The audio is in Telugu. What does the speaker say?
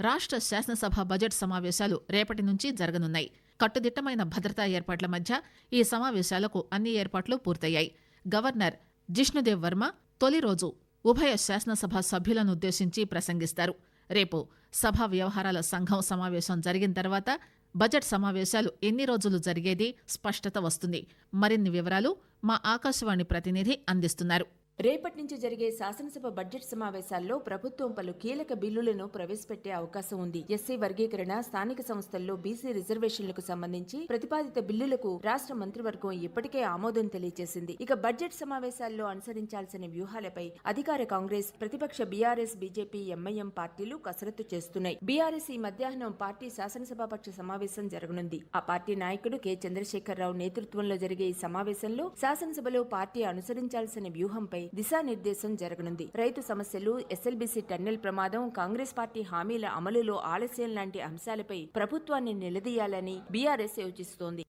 రాష్ట్ర శాసనసభ బడ్జెట్ సమావేశాలు రేపటి నుంచి జరగనున్నాయి. కట్టుదిట్టమైన భద్రతా ఏర్పాట్ల మధ్య ఈ సమావేశాలకు అన్ని ఏర్పాట్లు పూర్తయ్యాయి. గవర్నర్ జిష్ణుదేవ్ వర్మ తొలి రోజు ఉభయ శాసనసభ సభ్యులనుద్దేశించి ప్రసంగిస్తారు. రేపు సభా వ్యవహారాల సంఘం సమావేశం జరిగిన తర్వాత బడ్జెట్ సమావేశాలు ఎన్ని రోజులు జరిగేది స్పష్టత వస్తుంది. మరిన్ని వివరాలు మా ఆకాశవాణి ప్రతినిధి అందిస్తున్నారు. రేపటి నుంచి జరిగే శాసనసభ బడ్జెట్ సమావేశాల్లో ప్రభుత్వం పలు కీలక బిల్లులను ప్రవేశపెట్టే అవకాశం ఉంది. ఎస్సీ వర్గీకరణ, స్థానిక సంస్థల్లో బీసీ రిజర్వేషన్లకు సంబంధించి ప్రతిపాదిత బిల్లులకు రాష్ట్ర మంత్రివర్గం ఇప్పటికే ఆమోదం తెలియజేసింది. ఇక బడ్జెట్ సమావేశాల్లో అనుసరించాల్సిన వ్యూహాలపై అధికార కాంగ్రెస్, ప్రతిపక్ష బీఆర్ఎస్, బీజేపీ, ఎంఐఎం పార్టీలు కసరత్తు చేస్తున్నాయి. బీఆర్ఎస్ ఈ మధ్యాహ్నం పార్టీ శాసనసభాపక్ష సమావేశం జరగనుంది. ఆ పార్టీ నాయకుడు కె చంద్రశేఖరరావు నేతృత్వంలో జరిగే ఈ సమావేశంలో శాసనసభలో పార్టీ అనుసరించాల్సిన వ్యూహంపై దిశానిర్దేశం జరగనుంది. రైతు సమస్యలు, ఎస్ఎల్బీసీ టన్నెల్ ప్రమాదం, కాంగ్రెస్ పార్టీ హామీల అమలులో ఆలస్యం లాంటి అంశాలపై ప్రభుత్వాన్ని నిలదీయాలని బీఆర్ఎస్ యోచిస్తోంది.